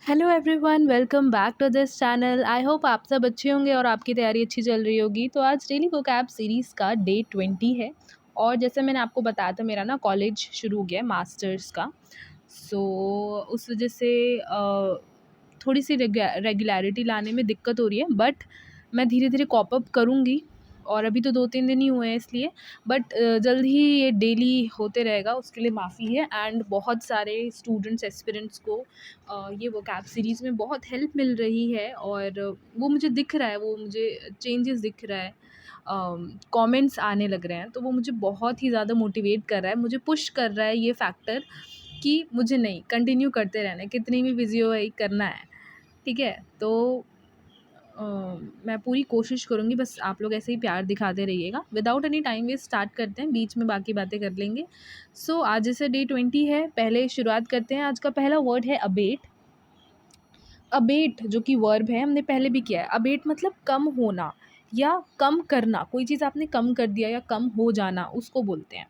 Hello everyone, welcome back to this channel. I hope आप सब अच्छे होंगे और आपकी तैयारी अच्छी चल रही होगी। तो आज डेली वोकैब सीरीज़ का डे 20 है और जैसे मैंने आपको बताया था मेरा ना कॉलेज शुरू हो गया है मास्टर्स का। सो उस वजह से थोड़ी सी रेगुलरिटी लाने में दिक्कत हो रही है, बट मैं धीरे धीरे कॉप अप करूँगी। और अभी तो 2-3 दिन ही हुए हैं इसलिए, बट जल्द ही ये डेली होते रहेगा, उसके लिए माफ़ी है। एंड बहुत सारे स्टूडेंट्स एस्पिरेंट्स को ये वोकैब सीरीज़ में बहुत हेल्प मिल रही है और वो मुझे दिख रहा है, वो मुझे चेंजेस दिख रहा है, कमेंट्स आने लग रहे हैं, तो वो मुझे बहुत ही ज़्यादा मोटिवेट कर रहा है, मुझे पुश कर रहा है ये फैक्टर कि मुझे नहीं कंटिन्यू करते रहना है, कितनी भी बिज़ी हो वही करना है। ठीक है? तो अ, मैं पूरी कोशिश करूँगी, बस आप लोग ऐसे ही प्यार दिखाते रहिएगा। Without any time waste start करते हैं, बीच में बाकी बातें कर लेंगे। सो आज जैसे डे 20 है, पहले शुरुआत करते हैं। आज का पहला वर्ड है अबेट। अबेट जो कि वर्ब है, हमने पहले भी किया है। अबेट मतलब कम होना या कम करना, कोई चीज़ आपने कम कर दिया या कम हो जाना, उसको बोलते हैं।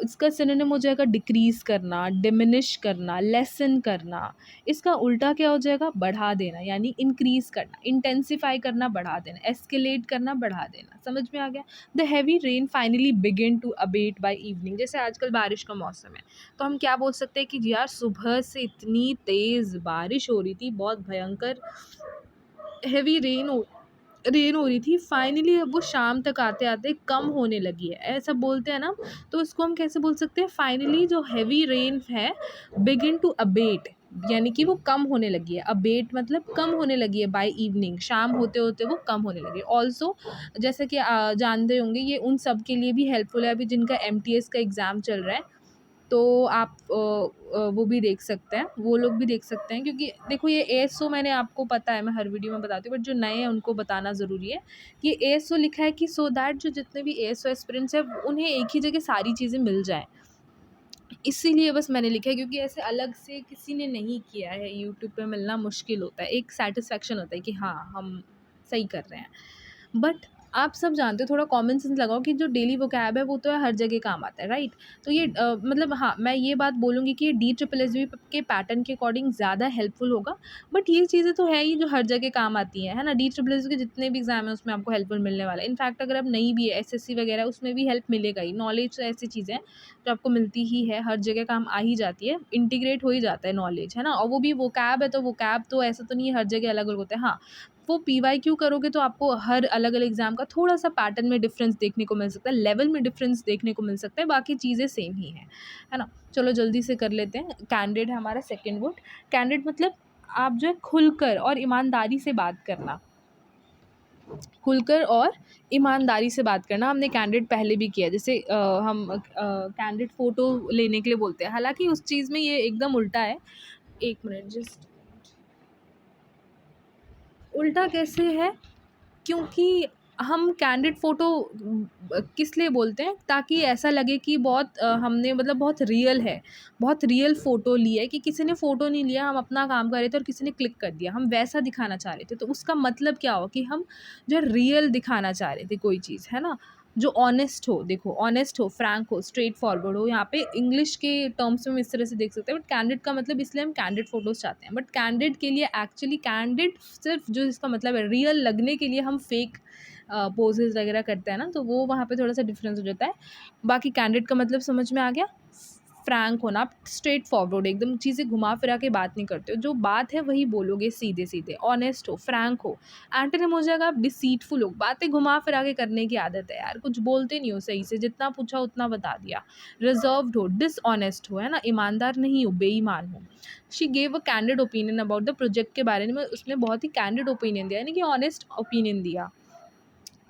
इसका सिनोनिम हो जाएगा डिक्रीज़ करना, डिमिनिश करना, लेसन करना। इसका उल्टा क्या हो जाएगा? बढ़ा देना, यानी इंक्रीज़ करना, इंटेंसिफ़ाई करना, बढ़ा देना, एस्केलेट करना, बढ़ा देना। समझ में आ गया? The heavy rain finally begin to abate by evening. जैसे आजकल बारिश का मौसम है, तो हम क्या बोल सकते हैं कि यार सुबह से इतनी तेज़ बारिश हो रही थी, बहुत भयंकर हेवी रेन हो रही थी, फाइनली अब वो शाम तक आते-आते कम होने लगी है, ऐसा बोलते हैं ना। तो इसको हम कैसे बोल सकते हैं? फाइनली जो हेवी रेन है बिगिन टू अबेट, यानी कि वो कम होने लगी है। अबेट मतलब कम होने लगी है बाय इवनिंग, शाम होते-होते वो कम होने लगी है। ऑल्सो जैसे कि जानते होंगे, ये उन सब के लिए भी हेल्पफुल है अभी जिनका एमटीएस का एग्ज़ाम चल रहा है। तो आप वो भी देख सकते हैं, वो लोग भी देख सकते हैं, क्योंकि देखो ये एएसओ मैंने आपको पता है, मैं हर वीडियो में बताती हूँ, बट जो नए हैं उनको बताना ज़रूरी है। ये एएसओ लिखा है कि सो दैट जो जितने भी एएसओ एस्पिरेंट्स हैं उन्हें एक ही जगह सारी चीज़ें मिल जाएँ। इसीलिए बस मैंने लिखा है, क्योंकि ऐसे अलग से किसी ने नहीं किया है, यूट्यूब पे मिलना मुश्किल होता है। एक सैटिस्फैक्शन होता है कि हाँ, हम सही कर रहे हैं। बट आप सब जानते हो, थोड़ा कॉमन सेंस लगाओ कि जो डेली वोकैब है वो तो हर जगह काम आता है, राइट? तो ये मतलब हाँ, मैं ये बात बोलूँगी कि ये DSSB के पैटर्न के अकॉर्डिंग ज़्यादा हेल्पफुल होगा। बट ये चीज़ें तो है ही जो हर जगह काम आती हैं, है ना? DSSB के जितने भी एग्ज़ाम हैं उसमें आपको हेल्पफुल मिलने वाला है। इनफैक्ट अगर अब नहीं भी है, एसएससी वगैरह, उसमें भी हेल्प मिलेगा ही। नॉलेज तो ऐसी चीज़ है जो आपको मिलती ही है, हर जगह काम आ ही जाती है, इंटीग्रेट हो ही जाता है नॉलेज, है ना? और वो भी वोकैब है, तो वोकैब तो ऐसा तो नहीं है हर जगह अलग-अलग होता है। हाँ, वो पीवाईक्यू करोगे तो आपको हर अलग-अलग एग्ज़ाम का थोड़ा-सा पैटर्न में डिफ़रेंस देखने को मिल सकता है, लेवल में डिफ़रेंस देखने को मिल सकता है, बाकी चीज़ें सेम ही हैं, है ना? चलो जल्दी से कर लेते हैं। कैंडिड है हमारा सेकंड वर्ड। कैंडिड मतलब आप जो है खुलकर और ईमानदारी से बात करना। खुलकर और ईमानदारी से बात करना, हमने कैंडिड पहले भी किया है। जैसे हम कैंडिड फ़ोटो लेने के लिए बोलते हैं, हालाँकि उस चीज़ में ये एकदम उल्टा है। 1 मिनट जस्ट, उल्टा कैसे है? क्योंकि हम कैंडिड फ़ोटो किस लिए बोलते हैं, ताकि ऐसा लगे कि बहुत हमने मतलब बहुत रियल है, बहुत रियल फ़ोटो ली है, कि किसी ने फ़ोटो नहीं लिया, हम अपना काम कर रहे थे और किसी ने क्लिक कर दिया, हम वैसा दिखाना चाह रहे थे। तो उसका मतलब क्या हुआ कि हम जो है रियल दिखाना चाह रहे थे कोई चीज़, है ना? जो ऑनेस्ट हो, देखो ऑनेस्ट हो, फ्रैंक हो, स्ट्रेट फॉरवर्ड हो। यहाँ पे इंग्लिश के टर्म्स में हम इस तरह से देख सकते हैं, बट कैंडिड का मतलब इसलिए हम कैंडिड फ़ोटोज़ चाहते हैं। बट कैंडिड के लिए एक्चुअली कैंडिड सिर्फ जो इसका मतलब है रियल लगने के लिए हम फेक पोजेज़ वगैरह करते हैं ना, तो वो वहाँ पे थोड़ा-सा डिफ़रेंस हो जाता है। बाकी कैंडिड का मतलब समझ में आ गया? फ्रैंक होना, आप स्ट्रेट फॉरवर्ड एकदम चीज़ें घुमा-फिरा के बात नहीं करते हो, जो बात है वही बोलोगे सीधे-सीधे, ऑनेस्ट हो, फ्रैंक हो। एंटोनिम हो जाएगा आप डिसीटफुल हो, बातें घुमा-फिरा के करने की आदत है यार, कुछ बोलते नहीं हो सही से, जितना पूछा उतना बता दिया। रिज़र्व्ड हो, डिसऑनेस्ट हो, है ना? ईमानदार नहीं हो, बेईमान हो। She gave a candid opinion about the project के बारे में, उसने बहुत ही कैंडिड ओपिनियन दिया, यानी कि ऑनेस्ट ओपिनियन दिया।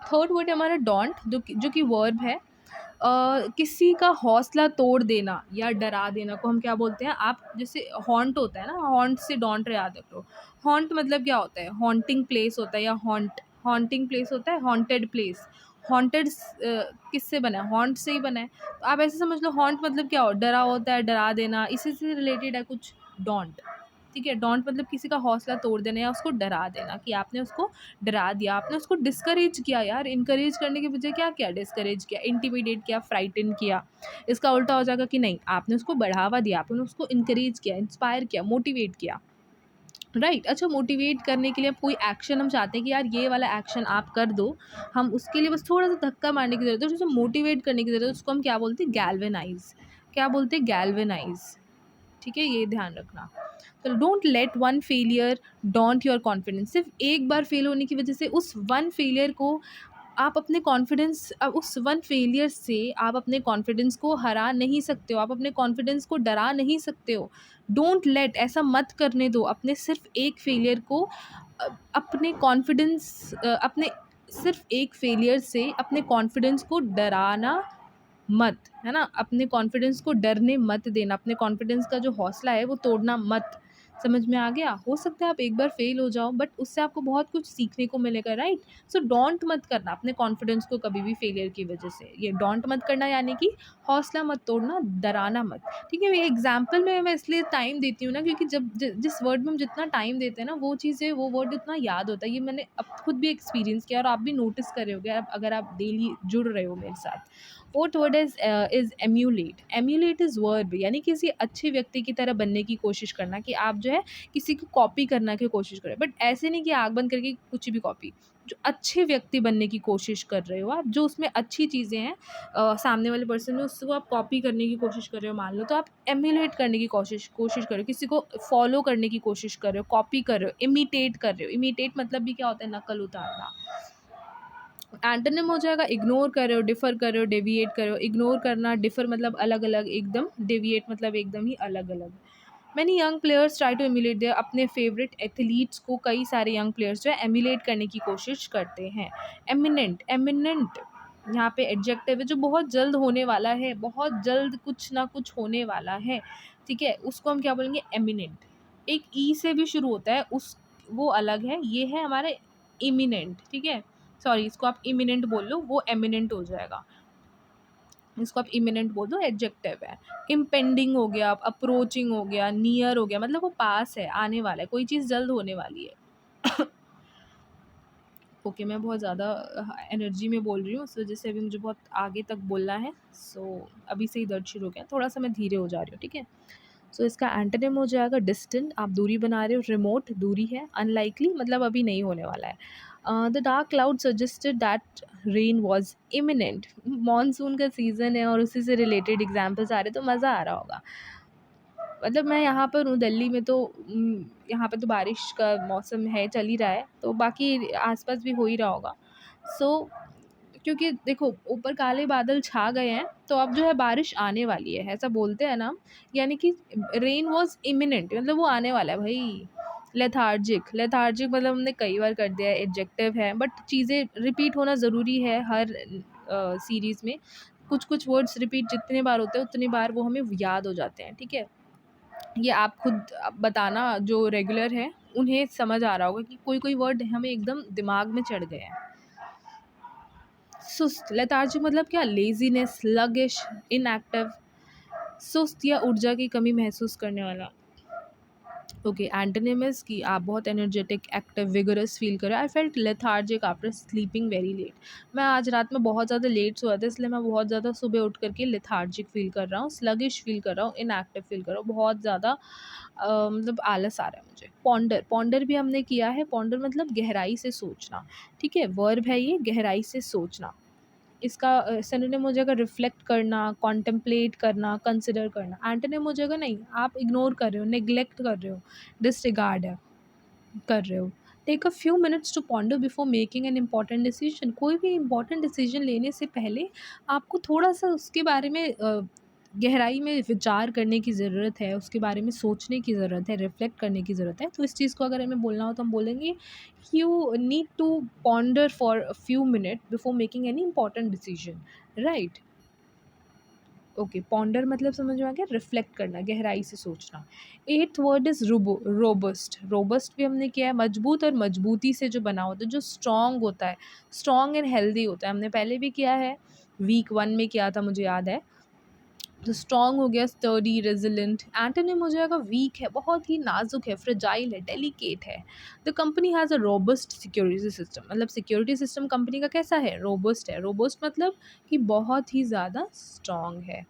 थर्ड वर्ड है हमारा डोंट, जो कि वर्ब है। किसी का हौसला तोड़ देना या डरा देना को हम क्या बोलते हैं? आप जैसे हॉन्ट होता है ना, हॉन्ट से डोंट याद रखो। हॉन्ट मतलब क्या होता है? हॉन्टिंग प्लेस होता है, या हॉन्टिंग प्लेस होता है, हॉन्टेड प्लेस। हॉन्टेड किससे बना है? हॉन्ट से ही बना है। तो आप ऐसे समझ लो, हॉन्ट मतलब क्या हो? डरा होता है, डरा देना, इसी से रिलेटेड है कुछ डोंट। ठीक है? डोंट मतलब किसी का हौसला तोड़ देना या उसको डरा देना, कि आपने उसको डरा दिया, आपने उसको डिस्करेज किया यार। इनकरेज करने के बजाय क्या किया? डिस्करेज किया, इंटिमिडेट किया, फ्राइटन किया। इसका उल्टा हो जाएगा कि नहीं, आपने उसको बढ़ावा दिया, आपने उसको इनकरेज किया, इंस्पायर किया, मोटिवेट किया। राइट। अच्छा, मोटिवेट करने के लिए अब कोई एक्शन हम चाहते हैं कि यार ये वाला एक्शन आप कर दो, हम उसके लिए बस थोड़ा सा धक्का मारने की ज़रूरत है, जैसे मोटिवेट करने की ज़रूरत है, उसको हम क्या बोलते हैं, गैल्वेनाइज। क्या बोलते हैं, गैल्वेनाइज। ठीक है, ये ध्यान रखना। तो don't let one failure don't your confidence. सिर्फ एक बार फेल होने की वजह से उस वन फेलियर को आप अपने कॉन्फिडेंस, उस वन फेलियर से आप अपने कॉन्फिडेंस को हरा नहीं सकते हो, आप अपने कॉन्फिडेंस को डरा नहीं सकते हो। डोंट लेट, ऐसा मत करने दो अपने सिर्फ एक फेलियर को अपने कॉन्फिडेंस अपने सिर्फ एक फेलियर से अपने कॉन्फिडेंस को डराना मत, है ना? अपने कॉन्फिडेंस को डरने मत देना, अपने कॉन्फिडेंस का जो हौसला है वो तोड़ना मत। समझ में आ गया? हो सकता है आप एक बार फेल हो जाओ, बट उससे आपको बहुत कुछ सीखने को मिलेगा, राइट? सो डोंट मत करना अपने कॉन्फिडेंस को कभी भी फेलियर की वजह से। ये डोंट मत करना यानी कि हौसला मत तोड़ना, डराना मत। ठीक है? ये एग्जाम्पल में मैं इसलिए टाइम देती हूँ ना, क्योंकि जब जिस वर्ड में हम जितना टाइम देते हैं ना, वो चीज़ें, वो वर्ड इतना याद होता है। ये मैंने अब खुद भी एक्सपीरियंस किया और आप भी नोटिस कर रहे होगे, अगर आप डेली जुड़ रहे हो मेरे साथ। Fourth word is emulate. Emulate is verb, यानी किसी अच्छे व्यक्ति की तरह बनने की कोशिश करना, कि आप जो है किसी को कॉपी करना की कोशिश करें, बट ऐसे नहीं कि आँख बंद करके कुछ भी कॉपी। जो अच्छे व्यक्ति बनने की कोशिश कर रहे हो आप, जो उसमें अच्छी चीज़ें हैं सामने वाले पर्सन में, उसको आप कॉपी करने की कोशिश कर रहे हो मान लो, तो आप एम्यूलेट करने की कोशिश कोशिश करो, किसी को फॉलो करने की कोशिश कर रहे हो, कॉपी कर रहे हो, इमिटेट कर रहे हो। इमिटेट मतलब भी क्या होता है, नकल उतारना। एंटोनिम हो जाएगा इग्नोर कर रहे हो, डिफर कर रहे हो, डेविएट कर रहे हो। इग्नोर करना, डिफर मतलब अलग अलग एकदम, डेविएट मतलब एकदम ही अलग अलग। Many young players try to emulate their, अपने फेवरेट एथलीट्स को कई सारे यंग प्लेयर्स जो है एमुलेट करने की कोशिश करते हैं। एमिनेंट, एमिनेंट यहाँ पे एडजेक्टिव है, जो बहुत जल्द होने वाला है, बहुत जल्द कुछ ना कुछ होने वाला है। ठीक है, उसको हम क्या बोलेंगे, एमिनेंट। एक ई से भी शुरू होता है, उस वो अलग है, ये है हमारे इमिनेंट। ठीक है, सॉरी, इसको आप इमिनेंट बोल लो, वो एमिनेंट हो जाएगा। इसको आप इमिनेंट बोल दो, एडजेक्टिव है। इम्पेंडिंग हो गया, अप्रोचिंग हो गया, नियर हो गया, मतलब वो पास है, आने वाला है, कोई चीज़ जल्द होने वाली है। ओके, मैं बहुत ज़्यादा एनर्जी में बोल रही हूँ, उस वजह से अभी मुझे बहुत आगे तक बोलना है। सो अभी से ही दर्द शुरू हो गया, थोड़ा सा मैं धीरे हो जा रही हूँ, ठीक है? सो इसका एंटोनिम हो जाएगा डिस्टेंट, आप दूरी बना रहे हो। रिमोट, दूरी है। अनलाइकली मतलब अभी नहीं होने वाला है। The dark cloud suggested that rain was imminent. Monsoon का सीज़न है और उसी से रिलेटेड एग्जाम्पल्स आ रहे, तो मज़ा आ रहा होगा। मतलब मैं यहाँ पर हूँ दिल्ली में, तो यहाँ पे तो बारिश का मौसम है, चल ही रहा है, तो बाकी आसपास भी हो ही रहा होगा। सो क्योंकि देखो ऊपर काले बादल छा गए हैं, तो अब जो है बारिश आने वाली है, ऐसा बोलते हैं ना हम। यानी कि रेन वॉज इमिनेंट मतलब वो आने वाला है भाई। लेथार्जिक, लेथार्जिक मतलब हमने कई बार कर दिया है, एडजेक्टिव है, बट चीज़ें रिपीट होना ज़रूरी है हर सीरीज़ में। कुछ कुछ वर्ड्स रिपीट जितने बार होते हैं उतनी बार वो हमें याद हो जाते हैं, ठीक है? ये आप खुद बताना, जो रेगुलर है उन्हें समझ आ रहा होगा कि कोई कोई वर्ड हमें एकदम दिमाग में चढ़ गए हैं। सुस्त, लेथार्जिक मतलब क्या, लेजीनेस, लगिश, इनएक्टिव। सुस्त या ऊर्जा की कमी महसूस करने वाला। ओके, एंटोनिमस की आप बहुत एनर्जेटिक, एक्टिव, विगरस फील करें। I felt lethargic after sleeping very late. मैं आज रात में बहुत ज़्यादा लेट सोया था, इसलिए मैं बहुत ज़्यादा सुबह उठ करके लेथार्जिक फील कर रहा हूँ, स्लगिश फील कर रहा हूँ, इनएक्टिव फील कर रहा हूँ, बहुत ज़्यादा मतलब आलस आ रहा है मुझे। पॉन्डर, पॉन्डर भी हमने किया है। पॉन्डर मतलब गहराई से सोचना, ठीक है? वर्ब है ये, गहराई से सोचना। इसका सिनोनिम हो जाएगा रिफ्लेक्ट करना, कॉन्टेम्पलेट करना, कंसिडर करना। एंटोनिम हो जाएगा, नहीं आप इग्नोर कर रहे हो, नेग्लेक्ट कर रहे हो, डिसरिगार्ड है कर रहे हो। Take a few minutes to ponder before making an important decision. कोई भी इम्पॉर्टेंट डिसीजन लेने से पहले आपको थोड़ा सा उसके बारे में गहराई में विचार करने की ज़रूरत है, उसके बारे में सोचने की ज़रूरत है, रिफ्लेक्ट करने की ज़रूरत है। तो इस चीज़ को अगर हमें बोलना हो तो हम बोलेंगे you need to ponder for a few minute before making any important decision, right? Okay, ponder मतलब समझ में आ गया, रिफ्लेक्ट करना, गहराई से सोचना। Eighth word is robust. Robust भी हमने किया है, मजबूत और मजबूती से जो बना होता है, जो स्ट्रॉन्ग होता है, स्ट्रॉन्ग एंड हेल्दी होता है, हमने पहले भी किया है, वीक 1 में किया था, मुझे याद है। तो स्ट्रॉन्ग हो गया, स्टर्डी, रेजिलेंट। एंटोनिम हो जाएगा वीक है, बहुत ही नाजुक है, फ्रेजाइल है, डेलिकेट है। The company has a robust security system, मतलब सिक्योरिटी सिस्टम कंपनी का कैसा है, रोबस्ट है। रोबस्ट मतलब कि बहुत ही ज़्यादा स्ट्रॉन्ग है।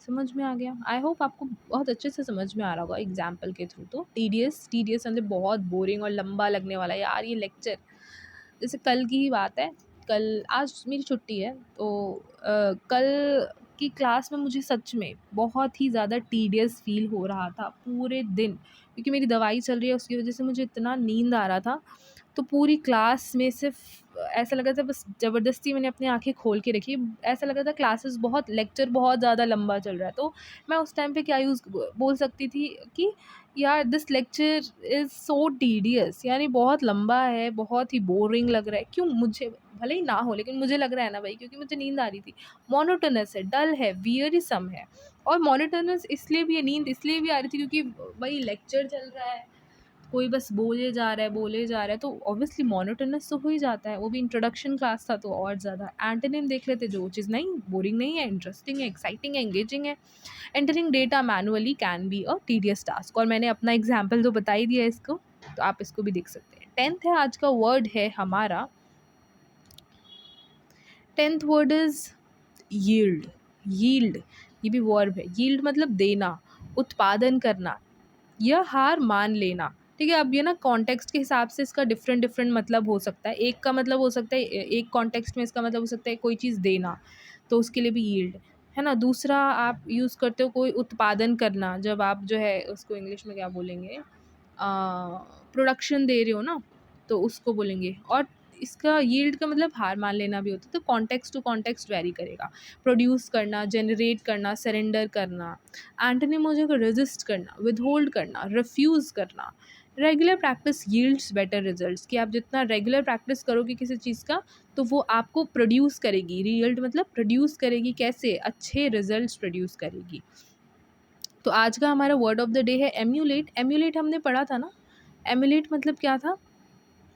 समझ में आ गया? आई होप आपको बहुत अच्छे से समझ में आ रहा होगा एग्ज़ाम्पल के थ्रू। तो टीडियस मतलब बहुत बोरिंग और लंबा लगने वाला, यार ये लेक्चर। जैसे कल की ही बात है, कल आज मेरी छुट्टी है तो कल की क्लास में मुझे सच में बहुत ही ज़्यादा टीडियस फ़ील हो रहा था पूरे दिन, क्योंकि मेरी दवाई चल रही है उसकी वज़ह से मुझे इतना नींद आ रहा था। तो पूरी क्लास में सिर्फ ऐसा लग रहा था बस ज़बरदस्ती मैंने अपनी आँखें खोल के रखी। ऐसा लग रहा था क्लासेस बहुत लेक्चर बहुत ज़्यादा लंबा चल रहा है। तो मैं उस टाइम पे क्या यूज़ बोल सकती थी कि यार this lecture is so tedious, यानी बहुत लंबा है, बहुत ही बोरिंग लग रहा है। क्यों? मुझे भले ही ना हो लेकिन मुझे लग रहा है ना भाई, क्योंकि मुझे नींद आ रही थी। मोनोटोनस है, डल है, वियरिसम है। और मोनोटोनस इसलिए भी है, नींद इसलिए भी आ रही थी क्योंकि वही लेक्चर चल रहा है, कोई बस बोले जा रहा है तो ऑब्वियसली मोनोटोनस तो हो ही जाता है। वो भी इंट्रोडक्शन क्लास था तो और ज़्यादा। एंटोनिम देख लेते, जो चीज़ नहीं बोरिंग नहीं है, इंटरेस्टिंग है, एक्साइटिंग है, एंगेजिंग है। Entering data manually can be a tedious task, और मैंने अपना एग्जाम्पल तो बता ही दिया इसको, तो आप इसको भी देख सकते हैं। 10th है, आज का वर्ड है हमारा, 10th word is yield. Yield ये भी वर्ब है। यील्ड मतलब देना, उत्पादन करना, यह हार मान लेना। ठीक है, अब ये ना कॉन्टेक्स्ट के हिसाब से इसका डिफरेंट डिफरेंट मतलब हो सकता है। एक का मतलब हो सकता है, एक कॉन्टेक्स्ट में इसका मतलब हो सकता है कोई चीज़ देना, तो उसके लिए भी यील्ड है ना। दूसरा आप यूज़ करते हो कोई उत्पादन करना, जब आप जो है उसको इंग्लिश में क्या बोलेंगे, प्रोडक्शन दे रहे हो ना, तो उसको बोलेंगे। और इसका यील्ड का मतलब हार मान लेना भी होता है, तो कॉन्टेक्स्ट टू कॉन्टेक्स्ट वेरी करेगा। प्रोड्यूस करना, जनरेट करना, सरेंडर करना। एंटोनिम हो जाएगा रेजिस्ट करना, विदहोल्ड करना, रिफ्यूज़ करना। Regular practice yields better results, कि आप जितना रेगुलर प्रैक्टिस करोगे किसी चीज़ का तो वो आपको प्रोड्यूस करेगी। यील्ड मतलब प्रोड्यूस करेगी, कैसे? अच्छे रिजल्ट्स प्रोड्यूस करेगी। तो आज का हमारा वर्ड ऑफ द डे है एम्यूलेट। एम्यूलेट हमने पढ़ा था ना, एम्यूलेट मतलब क्या था?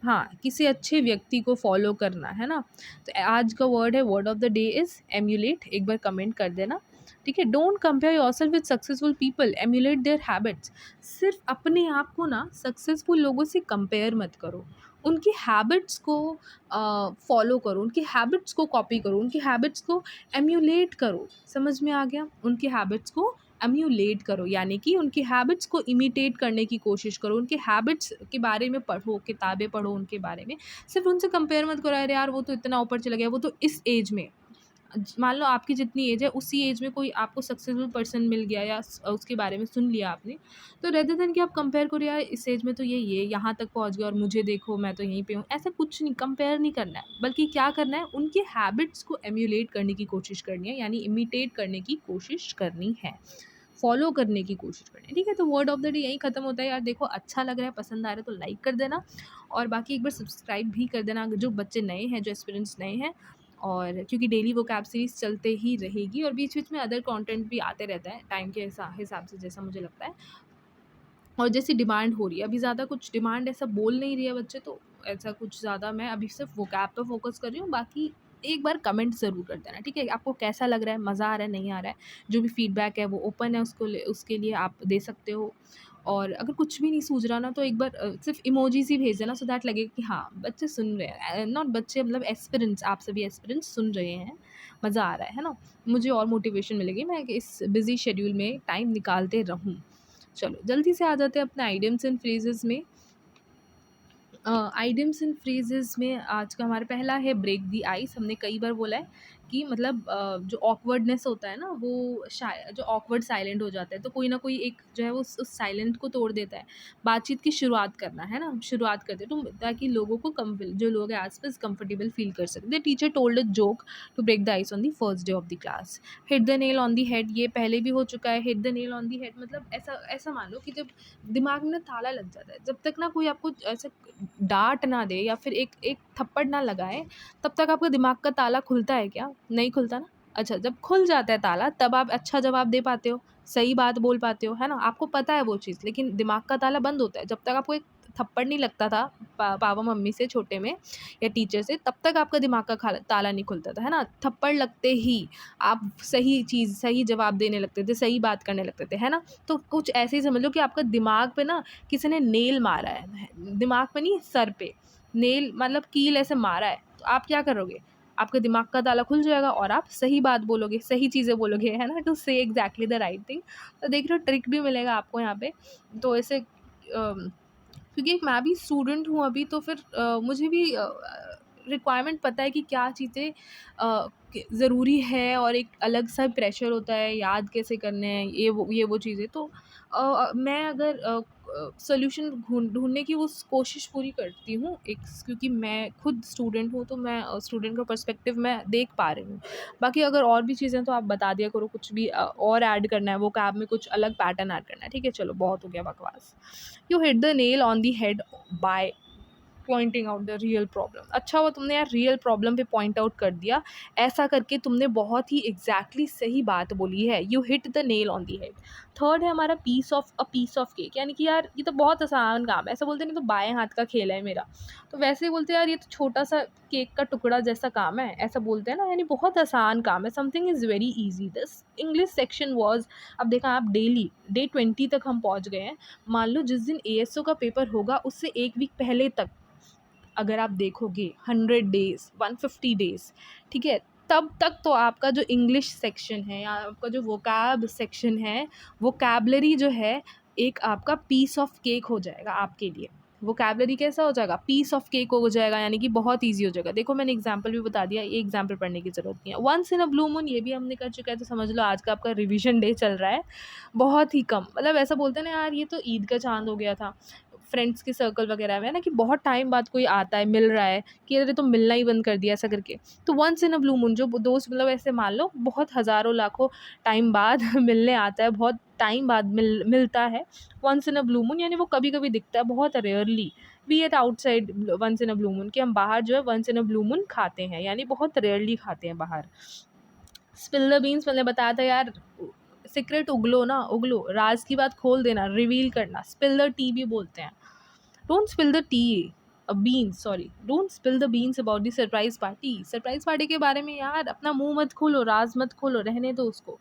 हाँ, किसी अच्छे व्यक्ति को फॉलो करना, है ना। तो आज का वर्ड है, word of the day is emulate. एक बार कमेंट कर देना, ठीक है। Don't compare yourself with successful people, emulate their habits. सिर्फ अपने आप को ना सक्सेसफुल लोगों से कंपेयर मत करो, उनकी हैबिट्स को फॉलो करो, उनकी हैबिट्स को कॉपी करो, उनकी हैबिट्स को एम्यूलेट करो। समझ में आ गया? उनकी हैबिट्स को एम्यूलेट करो, यानी कि उनकी हैबिट्स को इमिटेट करने की कोशिश करो, उनके हैबिट्स के बारे में पढ़ो, किताबें पढ़ो उनके बारे में। सिर्फ उनसे कंपेयर मत करो, अरे यार वो तो इतना ऊपर चला गया, वो तो इस एज में, मान लो आपकी जितनी एज है उसी एज में कोई आपको सक्सेसफुल पर्सन मिल गया या उसके बारे में सुन लिया आपने, तो रेदर देन कि आप कंपेयर करो, यार इस एज में तो ये यहाँ तक पहुँच गया और मुझे देखो मैं तो यहीं पे हूँ, ऐसा कुछ नहीं, कंपेयर नहीं करना है, बल्कि क्या करना है, उनके हैबिट्स को एम्यूलेट करने की कोशिश करनी है, यानी इमिटेट करने की कोशिश करनी है, फॉलो करने की कोशिश करनी है। ठीक है, तो वर्ड ऑफ द डे यहीं ख़त्म होता है। यार देखो, अच्छा लग रहा है, पसंद आ रहा है तो लाइक कर देना, और बाकी एक बार सब्सक्राइब भी कर देना जो बच्चे नए हैं, जो एस्पिरेंट्स नए हैं। और क्योंकि डेली वोकैब सीरीज़ चलते ही रहेगी और बीच-बीच में अदर कंटेंट भी आते रहता है टाइम के हिसाब से, जैसा मुझे लगता है। और जैसी डिमांड हो रही है, अभी ज़्यादा कुछ डिमांड ऐसा बोल नहीं रही है बच्चे, तो ऐसा कुछ ज़्यादा मैं अभी सिर्फ वोकैब पे फोकस कर रही हूँ। बाकी एक बार कमेंट ज़रूर कर देना, ठीक है? आपको कैसा लग रहा है, मज़ा आ रहा है, नहीं आ रहा है, जो भी फीडबैक है वो ओपन है, उसके लिए आप दे सकते हो। और अगर कुछ भी नहीं सूझ रहा ना, तो एक बार सिर्फ इमोजीज़ ही भेज देना, सो दैट लगेगा कि हाँ बच्चे सुन रहे हैं, नॉट बच्चे मतलब एस्पिरेंट्स, आप सभी एस्पिरेंट्स सुन रहे हैं, मज़ा आ रहा है ना। मुझे और मोटिवेशन मिलेगी, मैं इस बिज़ी शेड्यूल में टाइम निकालते रहूँ। चलो जल्दी से आ जाते हैं अपने आइडियम्स एंड फ्रेजेस में। आइडियम्स एंड फ्रेजेस में आज का हमारा पहला है ब्रेक दी आइस। हमने कई बार बोला है कि मतलब जो ऑकवर्डनेस होता है ना, वो जो ऑकवर्ड साइलेंट हो जाता है, तो कोई ना कोई एक जो है वो उस साइलेंट को तोड़ देता है। बातचीत की शुरुआत करना है ना, शुरुआत करते तो ताकि लोगों को जो लोग हैं आसपास कंफर्टेबल फील कर सकते। The teacher told a joke to break the ice on the first day of the class. Hit the nail on the head, ये पहले भी हो चुका है। Hit the nail on the head मतलब ऐसा ऐसा मान लो कि जब दिमाग में ना ताला लग जाता है, जब तक ना कोई आपको ऐसा डाँट ना दे या फिर एक एक थप्पड़ ना लगाए, तब तक आपका दिमाग का ताला खुलता है क्या? नहीं खुलता ना। अच्छा, जब खुल जाता है ताला तब आप अच्छा जवाब दे पाते हो, सही बात बोल पाते हो, है ना? आपको पता है वो चीज़, लेकिन दिमाग का ताला बंद होता है। जब तक आपको एक थप्पड़ नहीं लगता था पापा मम्मी से छोटे में या टीचर से, तब तक आपका दिमाग का ताला नहीं खुलता था, है ना? थप्पड़ लगते ही आप सही चीज़, सही जवाब देने लगते थे, सही बात करने लगते थे, है ना? तो कुछ ऐसे ही समझ लो कि आपका दिमाग पे ना किसी ने नेल मारा है, दिमाग पे नहीं, सर पे। नेल मतलब कील ऐसे मारा है, तो आप क्या करोगे? आपके दिमाग का ताला खुल जाएगा और आप सही बात बोलोगे, सही चीज़ें बोलोगे, है ना? टू से एग्ज़ैक्टली द राइट थिंग। तो देख रहे हो ट्रिक भी मिलेगा आपको यहाँ पे। तो ऐसे क्योंकि मैं भी स्टूडेंट हूँ अभी, तो फिर मुझे भी रिक्वायरमेंट पता है कि क्या चीज़ें ज़रूरी है, और एक अलग सा प्रेशर होता है याद कैसे करने हैं, ये वो चीज़ें। तो मैं अगर सॉल्यूशन ढूँढने की उस कोशिश पूरी करती हूँ, क्योंकि मैं खुद स्टूडेंट हूँ, तो मैं स्टूडेंट का पर्सपेक्टिव मैं देख पा रही हूँ। बाकी अगर और भी चीज़ें तो आप बता दिया करो, कुछ भी और ऐड करना है वो कैब में, कुछ अलग पैटर्न ऐड करना है, ठीक है? चलो बहुत हो गया बकवास। You hit the nail on the head by pointing out the real problem. अच्छा हुआ तुमने यार रियल प्रॉब्लम पे पॉइंट आउट कर दिया। ऐसा करके तुमने बहुत ही एग्जैक्टली सही बात बोली है। You hit the nail on the head. Third है हमारा पीस ऑफ केक, यानी कि यार ये तो बहुत आसान काम है। ऐसा बोलते नहीं तो बाएं हाथ का खेल है मेरा, तो वैसे ही बोलते हैं यार ये तो छोटा सा केक का टुकड़ा जैसा काम है, ऐसा बोलते हैं ना, यानी बहुत आसान काम है। Something is very easy. This English section was, अब देखा आप डेली डे 20 तक हम पहुँच गए हैं। मान लो जिस दिन ASO का पेपर होगा उससे एक वीक पहले तक अगर आप देखोगे 100 डेज़ 150 डेज़, ठीक है, तब तक तो आपका जो इंग्लिश सेक्शन है या आपका जो वोकैब सेक्शन है, वोकैबलरी जो है, एक आपका पीस ऑफ केक हो जाएगा आपके लिए। वोकैबलरी कैसा हो जाएगा? पीस ऑफ केक हो जाएगा, यानी कि बहुत ईजी हो जाएगा। देखो मैंने एग्जाम्पल भी बता दिया, ये एग्जाम्पल पढ़ने की ज़रूरत नहीं है। Once in a blue moon ये भी हमने कर चुका है, तो समझ लो आज का आपका रिविजन डे चल रहा है। बहुत ही कम, मतलब ऐसा बोलते हैं ना यार ये तो ईद का चाँद हो गया था फ्रेंड्स के सर्कल वगैरह में, है ना, कि बहुत टाइम बाद कोई आता है, मिल रहा है, कि अरे तुम मिलना ही बंद कर दिया ऐसा करके। तो once in a blue moon जो दोस्त, मतलब ऐसे मान लो बहुत हज़ारों लाखों टाइम बाद मिलने आता है, बहुत टाइम बाद मिलता है। Once in a blue moon यानी वो कभी कभी दिखता है, बहुत rarely. We ate outside once in a blue moon, कि हम बाहर जो है once in a blue moon खाते हैं, यानी बहुत रेयरली खाते हैं बाहर। स्पिल द बीन्स मैंने बताया था यार, सीक्रेट उगलो ना, उगलो, राज की बात खोल देना, रिवील करना। स्पिल द टी भी बोलते हैं। Don't spill the T, beans, sorry, don't spill the beans about the surprise party. Surprise party के बारे में यार अपना मुंह मत खोलो, राज मत खोलो, रहने दो उसको।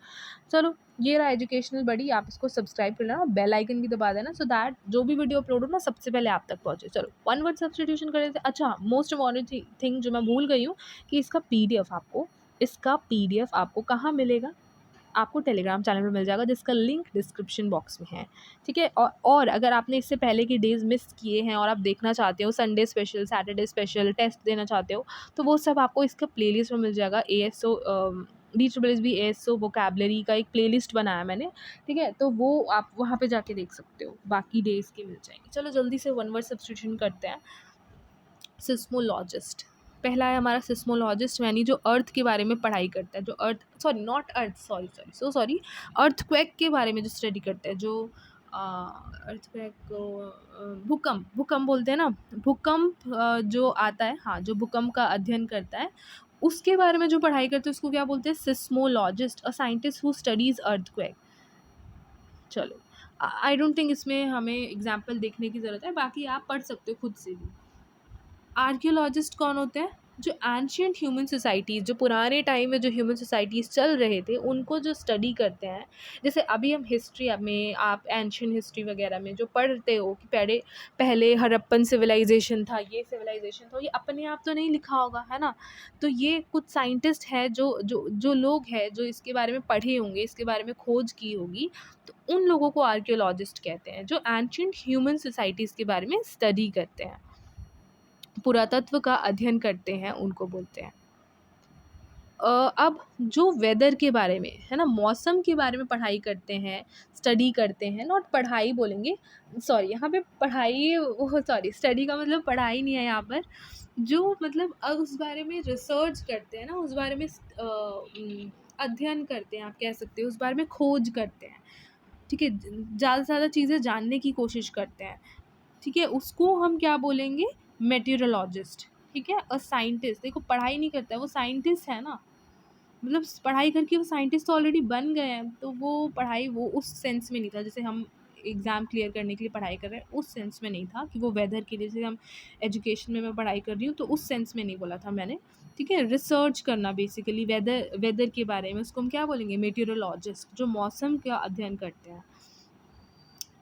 चलो ये रहा एजुकेशनल बड़ी, आप इसको सब्सक्राइब कर लेना, बेल आइकन भी दबा देना, सो दैट जो भी वीडियो अपलोड हो ना सबसे पहले आप तक पहुंचे। चलो वन वर्ड सब्सटीट्यूशन कर लेते हैं। अच्छा, मोस्ट इम्पॉर्टेंट थिंग जो मैं भूल गई हूँ, कि इसका पीडीएफ आपको कहाँ मिलेगा? आपको टेलीग्राम चैनल में मिल जाएगा, जिसका लिंक डिस्क्रिप्शन बॉक्स में है, ठीक है। और अगर आपने इससे पहले की डेज़ मिस किए हैं और आप देखना चाहते हो, Sunday special, Saturday special, test देना चाहते हो, तो वो सब आपको इसका प्लेलिस्ट में मिल जाएगा। ASO DSSB ASO वोकैबलरी का एक प्लेलिस्ट बनाया मैंने, ठीक है, तो वो आप वहाँ पे जाके देख सकते हो, बाकी डेज़ के मिल जाएंगे। चलो जल्दी से वन वर्ड सब्सटीट्यूशन करते हैं। सिस्मोलॉजिस्ट, पहला है हमारा सिस्मोलॉजिस्ट, यानी जो अर्थ के बारे में पढ़ाई करता है, जो earth, sorry not earth, sorry earthquake के बारे में जो स्टडी करता है, जो अर्थक्वेक को भूकंप बोलते हैं ना, भूकंप जो आता है, हाँ, जो भूकंप का अध्ययन करता है, उसके बारे में जो पढ़ाई करते हैं उसको क्या बोलते हैं? Seismologist, a scientist who studies earthquake. चलो आई डोंट थिंक इसमें हमें एग्जाम्पल देखने की ज़रूरत है, बाकी आप पढ़ सकते हो खुद से भी। आर्कियोलॉजिस्ट कौन होते हैं? जो एंशियंट ह्यूमन सोसाइटीज़, जो पुराने टाइम में जो ह्यूमन सोसाइटीज़ चल रहे थे, उनको जो स्टडी करते हैं। जैसे अभी हम हिस्ट्री में, आप एंशियंट हिस्ट्री वगैरह में जो पढ़ते हो कि पहले पहले हड़प्पन सिविलाइजेशन था, ये सिविलाइजेशन था, ये अपने आप तो नहीं लिखा होगा, है ना। तो ये कुछ साइंटिस्ट हैं, जो लोग हैं जो इसके बारे में पढ़े होंगे, इसके बारे में खोज की होगी, तो उन लोगों को आर्कियोलॉजिस्ट कहते हैं, जो एंशियंट ह्यूमन सोसाइटीज़ के बारे में स्टडी करते हैं, पुरातत्व का अध्ययन करते हैं, उनको बोलते हैं। अब जो वेदर के बारे में, है ना, मौसम के बारे में पढ़ाई करते हैं, स्टडी करते हैं, नॉट पढ़ाई बोलेंगे, सॉरी यहाँ पे पढ़ाई, वो सॉरी, स्टडी का मतलब पढ़ाई नहीं है यहाँ पर, जो मतलब उस बारे में रिसर्च करते हैं ना, उस बारे में अध्ययन करते हैं, आप कह सकते हो, उस बारे में खोज करते हैं, ठीक है, ज़्यादा से ज़्यादा चीज़ें जानने की कोशिश करते हैं, ठीक है, उसको हम क्या बोलेंगे? मेटीरोलॉजिस्ट, ठीक है। अ साइंटिस्ट, देखो पढ़ाई नहीं करता है, वो साइंटिस्ट है ना, मतलब पढ़ाई करके वो साइंटिस्ट तो ऑलरेडी बन गए हैं, तो वो पढ़ाई वो उस सेंस में नहीं था, जैसे हम एग्ज़ाम क्लियर करने के लिए पढ़ाई कर रहे हैं, उस सेंस में नहीं था कि वो वेदर के लिए, जैसे हम एजुकेशन में मैं पढ़ाई कर रही हूँ, तो उस सेंस में नहीं बोला था मैंने, ठीक है। रिसर्च करना बेसिकली वेदर के बारे में, उसको हम क्या बोलेंगे? मेटीरोलॉजिस्ट, जो मौसम का अध्ययन करते हैं।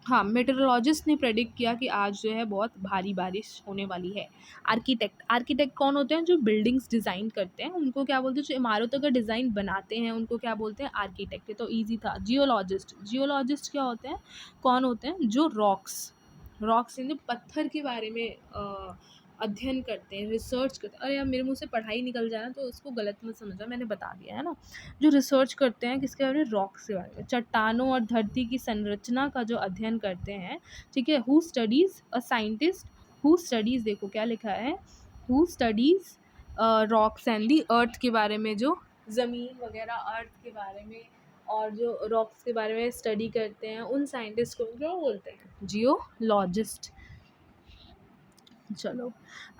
हाँ, मेटेरोलॉजिस्ट ने प्रेडिक्ट किया कि आज जो है बहुत भारी बारिश होने वाली है। आर्किटेक्ट कौन होते हैं? जो बिल्डिंग्स डिज़ाइन करते हैं, उनको क्या बोलते हैं? जो इमारतों का डिज़ाइन बनाते हैं, उनको क्या बोलते हैं? आर्किटेक्ट। ये तो ईज़ी था। जियोलॉजिस्ट क्या होते हैं? कौन होते हैं? जो रॉक्स यानी पत्थर के बारे में अध्ययन करते हैं, रिसर्च करते हैं। अरे यार, मेरे मुँह से पढ़ाई निकल जाए ना तो उसको गलत मत समझना, मैंने बता दिया है ना। जो रिसर्च करते हैं किसके बारे में? रॉक्स के बारे में। चट्टानों और धरती की संरचना का जो अध्ययन करते हैं, ठीक है। Who studies a scientist who studies, देखो क्या लिखा है, who studies rocks and the earth के बारे में, जो ज़मीन वगैरह अर्थ के बारे में और जो रॉक्स के बारे में स्टडी करते हैं, उन साइंटिस्ट को क्या बोलते हैं? जियोलॉजिस्ट। चलो,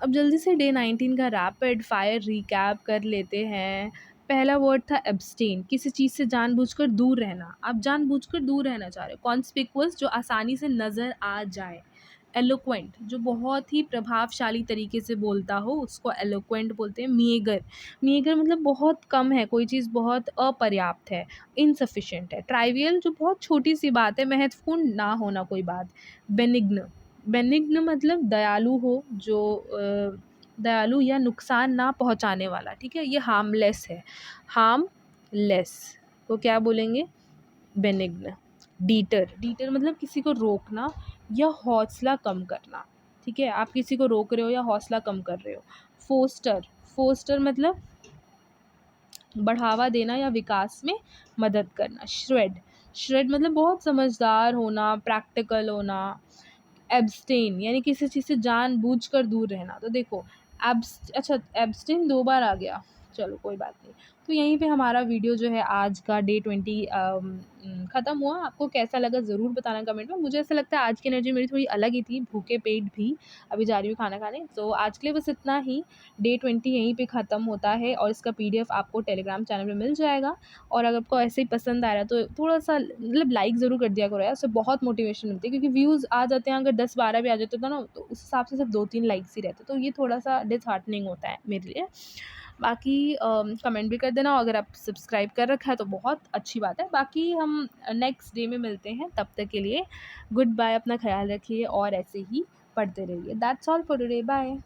अब जल्दी से डे 19 का रैपिड फायर रिकैप कर लेते हैं। पहला वर्ड था एब्सटेन, किसी चीज़ से जानबूझकर दूर रहना। आप जानबूझकर दूर रहना चाह रहे हो। कॉन्स्पिकुअस, जो आसानी से नज़र आ जाए। एलोक्वेंट, जो बहुत ही प्रभावशाली तरीके से बोलता हो, उसको एलोक्वेंट बोलते हैं। मीएगर मतलब बहुत कम है, कोई चीज़ बहुत अपर्याप्त है, इनसफिशिएंट है। ट्राइवियल, जो बहुत छोटी सी बात है, महत्वपूर्ण ना होना कोई बात। बेनिग्न मतलब दयालु हो, जो दयालु या नुकसान ना पहुंचाने वाला, ठीक है। ये हार्मलेस है, हार्मलेस को क्या बोलेंगे? बेनिग्न। डीटर मतलब किसी को रोकना या हौसला कम करना, ठीक है। आप किसी को रोक रहे हो या हौसला कम कर रहे हो। फोस्टर मतलब बढ़ावा देना या विकास में मदद करना। श्रेड मतलब बहुत समझदार होना, प्रैक्टिकल होना। एब्सटेन यानी किसी चीज़ से जानबूझकर दूर रहना। तो देखो, एब्सटेन 2 बार आ गया, चलो कोई बात नहीं। तो यहीं पे हमारा वीडियो जो है आज का डे 20 ख़त्म हुआ। आपको कैसा लगा ज़रूर बताना कमेंट में। मुझे ऐसा लगता है आज की एनर्जी मेरी थोड़ी अलग ही थी, भूखे पेट भी अभी जा रही हूँ खाना खाने। तो आज के लिए बस इतना ही। डे 20 यहीं पे ख़त्म होता है और इसका PDF आपको टेलीग्राम चैनल में मिल जाएगा। और अगर आपको ऐसे ही पसंद आ रहा है तो थोड़ा-सा मतलब लाइक ज़रूर कर दिया करो यार, उससे बहुत मोटिवेशन मिलती है। क्योंकि व्यूज़ आ जाते हैं, अगर 10-12 भी आ जाते तो ना, तो उस हिसाब से सिर्फ 2-3 लाइक्स ही रहते, तो ये थोड़ा-सा डिसहार्टनिंग होता है मेरे लिए। बाकी कमेंट भी कर देना, और अगर आप सब्सक्राइब कर रखा है तो बहुत अच्छी बात है। बाकी हम नेक्स्ट डे में मिलते हैं, तब तक के लिए गुड बाय, अपना ख़्याल रखिए और ऐसे ही पढ़ते रहिए। That's all for today, bye.